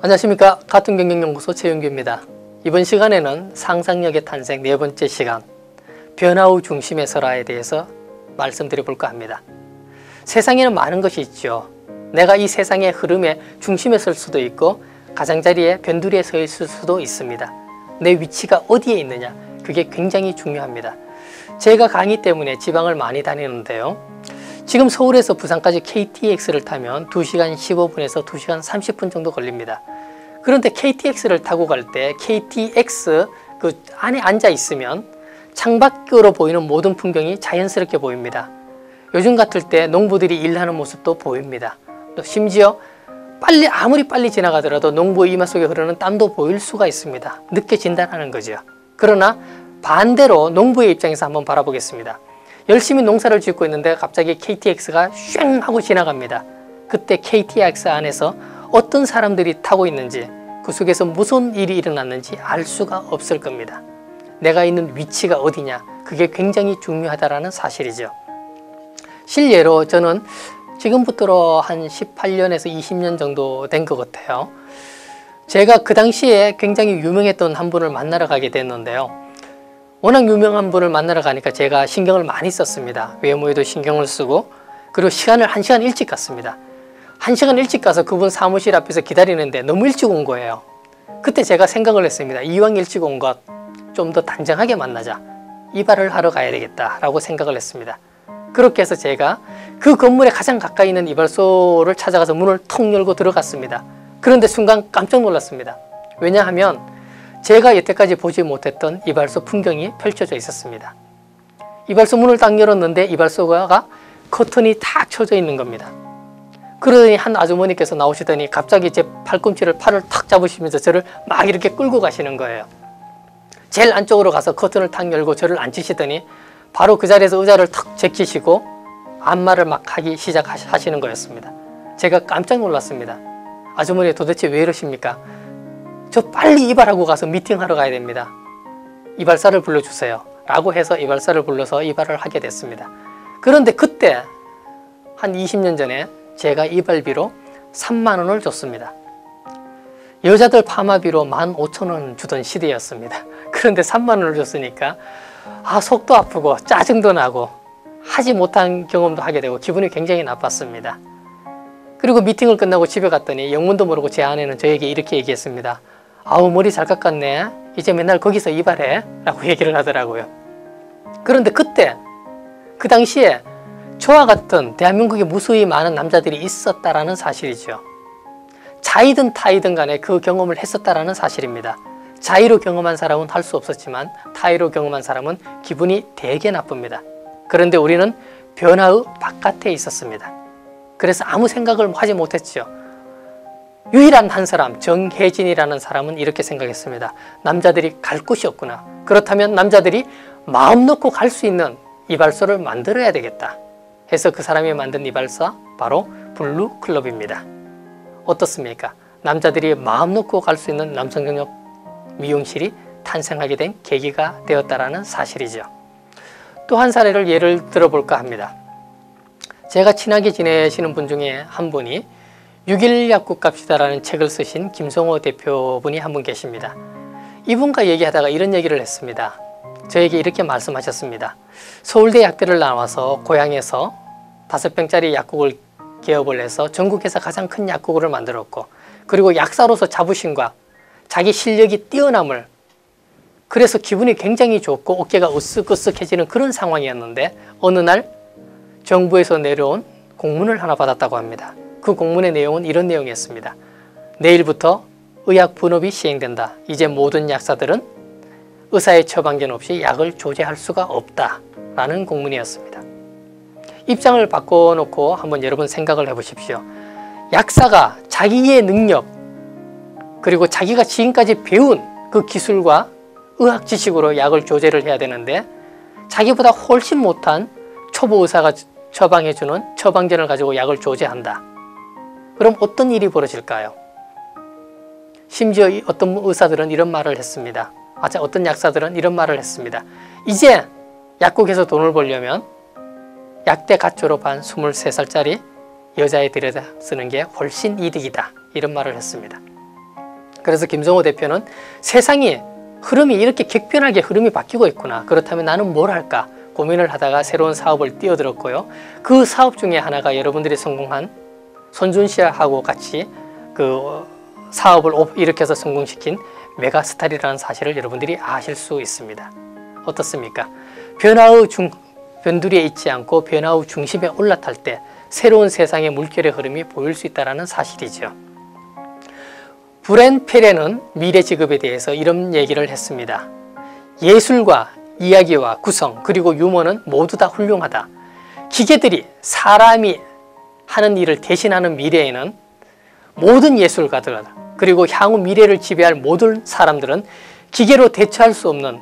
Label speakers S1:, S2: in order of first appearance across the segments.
S1: 안녕하십니까. 가tum경영연구소 최윤규입니다. 이번 시간에는 상상력의 탄생 네 번째 시간, 변화 후 중심의 설화에 대해서 말씀드려볼까 합니다. 세상에는 많은 것이 있죠. 내가 이 세상의 흐름의 중심에 설 수도 있고 가장자리에 변두리에 서 있을 수도 있습니다. 내 위치가 어디에 있느냐, 그게 굉장히 중요합니다. 제가 강의 때문에 지방을 많이 다니는데요. 지금 서울에서 부산까지 KTX를 타면 2시간 15분에서 2시간 30분 정도 걸립니다. 그런데 KTX를 타고 갈 때 KTX 그 안에 앉아 있으면 창밖으로 보이는 모든 풍경이 자연스럽게 보입니다. 요즘 같을 때 농부들이 일하는 모습도 보입니다. 또 심지어 아무리 빨리 지나가더라도 농부의 이마 속에 흐르는 땀도 보일 수가 있습니다. 느껴진다는 거죠. 그러나 반대로 농부의 입장에서 한번 바라보겠습니다. 열심히 농사를 짓고 있는데 갑자기 KTX가 쉥 하고 지나갑니다. 그때 KTX 안에서 어떤 사람들이 타고 있는지, 그 속에서 무슨 일이 일어났는지 알 수가 없을 겁니다. 내가 있는 위치가 어디냐, 그게 굉장히 중요하다는 사실이죠. 실례로 저는 지금부터 한 18년에서 20년 정도 된 것 같아요. 제가 그 당시에 굉장히 유명했던 한 분을 만나러 가게 됐는데요. 워낙 유명한 분을 만나러 가니까 제가 신경을 많이 썼습니다. 외모에도 신경을 쓰고, 그리고 시간을 1시간 일찍 갔습니다. 1시간 일찍 가서 그분 사무실 앞에서 기다리는데 너무 일찍 온 거예요. 그때 제가 생각을 했습니다. 이왕 일찍 온 것 좀 더 단정하게 만나자, 이발을 하러 가야 되겠다라고 생각을 했습니다. 그렇게 해서 제가 그 건물에 가장 가까이 있는 이발소를 찾아가서 문을 턱 열고 들어갔습니다. 그런데 순간 깜짝 놀랐습니다. 왜냐하면 제가 여태까지 보지 못했던 이발소 풍경이 펼쳐져 있었습니다. 이발소 문을 딱 열었는데 이발소가 커튼이 탁 쳐져 있는 겁니다. 그러더니 한 아주머니께서 나오시더니 갑자기 제 팔을 탁 잡으시면서 저를 막 이렇게 끌고 가시는 거예요. 제일 안쪽으로 가서 커튼을 탁 열고 저를 앉히시더니 바로 그 자리에서 의자를 탁 제끼시고 안마를 막 하기 시작하시는 거였습니다. 제가 깜짝 놀랐습니다. 아주머니 도대체 왜 이러십니까? 저 빨리 이발하고 가서 미팅하러 가야 됩니다. 이발사를 불러주세요 라고 해서 이발사를 불러서 이발을 하게 됐습니다. 그런데 그때 한 20년 전에 제가 이발비로 3만 원을 줬습니다. 여자들 파마비로 15,000원 주던 시대였습니다. 그런데 3만 원을 줬으니까 속도 아프고 짜증도 나고 하지 못한 경험도 하게 되고 기분이 굉장히 나빴습니다. 그리고 미팅을 끝나고 집에 갔더니 영문도 모르고 제 아내는 저에게 이렇게 얘기했습니다. 아우, 머리 잘 깎았네. 이제 맨날 거기서 이발해 라고 얘기를 하더라고요. 그런데 그때 그 당시에 저와 같은 대한민국에 무수히 많은 남자들이 있었다라는 사실이죠. 자이든 타이든 간에 그 경험을 했었다라는 사실입니다. 자의로 경험한 사람은 할 수 없었지만 타의로 경험한 사람은 기분이 되게 나쁩니다. 그런데 우리는 변화의 바깥에 있었습니다. 그래서 아무 생각을 하지 못했죠. 유일한 한 사람, 정혜진이라는 사람은 이렇게 생각했습니다. 남자들이 갈 곳이 없구나. 그렇다면 남자들이 마음 놓고 갈 수 있는 이발소를 만들어야 되겠다 해서 그 사람이 만든 이발사, 바로 블루클럽입니다. 어떻습니까? 남자들이 마음 놓고 갈 수 있는 남성경력 미용실이 탄생하게 된 계기가 되었다는 사실이죠. 또 한 사례를 예를 들어볼까 합니다. 제가 친하게 지내시는 분 중에 한 분이 6.1 약국 갑시다라는 책을 쓰신 김성호 대표분이 한 분 계십니다. 이분과 얘기하다가 이런 얘기를 했습니다. 저에게 이렇게 말씀하셨습니다. 서울대 약대를 나와서 고향에서 5병짜리 약국을 개업을 해서 전국에서 가장 큰 약국을 만들었고, 그리고 약사로서 자부심과 자기 실력이 뛰어남을, 그래서 기분이 굉장히 좋고 어깨가 으쓱으쓱해지는 그런 상황이었는데 어느 날 정부에서 내려온 공문을 하나 받았다고 합니다. 그 공문의 내용은 이런 내용이었습니다. 내일부터 의약 분업이 시행된다. 이제 모든 약사들은 의사의 처방전 없이 약을 조제할 수가 없다 라는 공문이었습니다. 입장을 바꿔놓고 한번 여러분 생각을 해보십시오. 약사가 자기의 능력, 그리고 자기가 지금까지 배운 그 기술과 의학 지식으로 약을 조제를 해야 되는데 자기보다 훨씬 못한 초보 의사가 처방해주는 처방전을 가지고 약을 조제한다. 그럼 어떤 일이 벌어질까요? 심지어 어떤 의사들은 이런 말을 했습니다. 어떤 약사들은 이런 말을 했습니다. 이제 약국에서 돈을 벌려면 약대 갓 졸업한 23살짜리 여자애 들여다 쓰는 게 훨씬 이득이다. 이런 말을 했습니다. 그래서 김성호 대표는 세상이 흐름이 이렇게 격변하게 흐름이 바뀌고 있구나. 그렇다면 나는 뭘 할까? 고민을 하다가 새로운 사업을 뛰어들었고요. 그 사업 중에 하나가 여러분들이 성공한 손준 씨하고 같이 그 사업을 일으켜서 성공시킨 메가스타일이라는 사실을 여러분들이 아실 수 있습니다. 어떻습니까? 변두리에 있지 않고 변화의 중심에 올라탈 때 새로운 세상의 물결의 흐름이 보일 수 있다는 사실이죠. 브렌 페레는 미래 직업에 대해서 이런 얘기를 했습니다. 예술과 이야기와 구성 그리고 유머는 모두 다 훌륭하다. 기계들이 사람이 하는 일을 대신하는 미래에는 모든 예술가들 그리고 향후 미래를 지배할 모든 사람들은 기계로 대처할 수 없는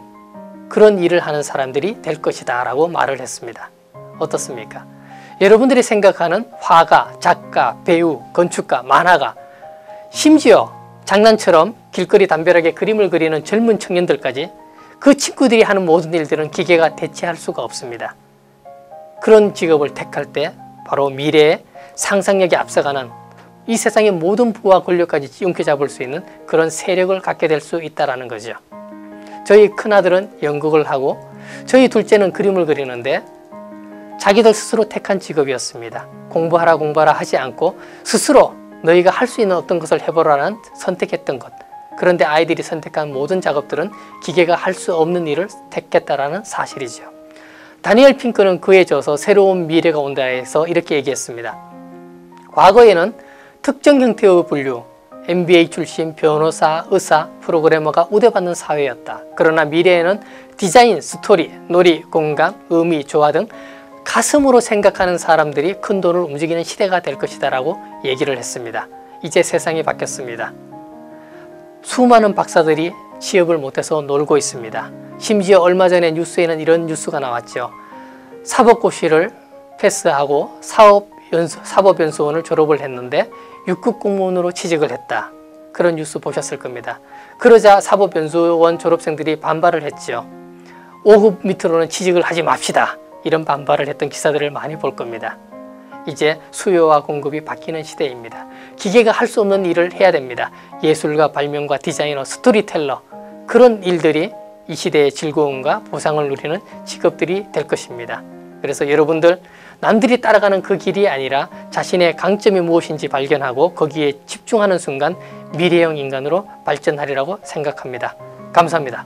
S1: 그런 일을 하는 사람들이 될 것이다 라고 말을 했습니다. 어떻습니까? 여러분들이 생각하는 화가, 작가, 배우, 건축가, 만화가 심지어 장난처럼 길거리 담벼락에 그림을 그리는 젊은 청년들까지 그 친구들이 하는 모든 일들은 기계가 대체할 수가 없습니다. 그런 직업을 택할 때 바로 미래의 상상력이 앞서가는 이 세상의 모든 부와 권력까지 움켜잡을 수 있는 그런 세력을 갖게 될 수 있다는 거죠. 저희 큰아들은 연극을 하고 저희 둘째는 그림을 그리는데 자기들 스스로 택한 직업이었습니다. 공부하라 하지 않고 스스로 너희가 할 수 있는 어떤 것을 해보라는 선택했던 것. 그런데 아이들이 선택한 모든 작업들은 기계가 할 수 없는 일을 택했다라는 사실이죠. 다니엘 핑크는 그에 져서 새로운 미래가 온다 해서 이렇게 얘기했습니다. 과거에는 특정 형태의 분류, MBA 출신, 변호사, 의사, 프로그래머가 우대받는 사회였다. 그러나 미래에는 디자인, 스토리, 놀이, 공감, 의미, 조화 등 가슴으로 생각하는 사람들이 큰 돈을 움직이는 시대가 될 것이다 라고 얘기를 했습니다. 이제 세상이 바뀌었습니다. 수많은 박사들이 취업을 못해서 놀고 있습니다. 심지어 얼마 전에 뉴스에는 이런 뉴스가 나왔죠. 사법고시를 패스하고 사법연수원을 졸업을 했는데 6급 공무원으로 취직을 했다. 그런 뉴스 보셨을 겁니다. 그러자 사법연수원 졸업생들이 반발을 했죠. 5급 밑으로는 취직을 하지 맙시다. 이런 반발을 했던 기사들을 많이 볼 겁니다. 이제 수요와 공급이 바뀌는 시대입니다. 기계가 할 수 없는 일을 해야 됩니다. 예술가, 발명가, 디자이너, 스토리텔러 그런 일들이 이 시대의 즐거움과 보상을 누리는 직업들이 될 것입니다. 그래서 여러분들 남들이 따라가는 그 길이 아니라 자신의 강점이 무엇인지 발견하고 거기에 집중하는 순간 미래형 인간으로 발전하리라고 생각합니다. 감사합니다.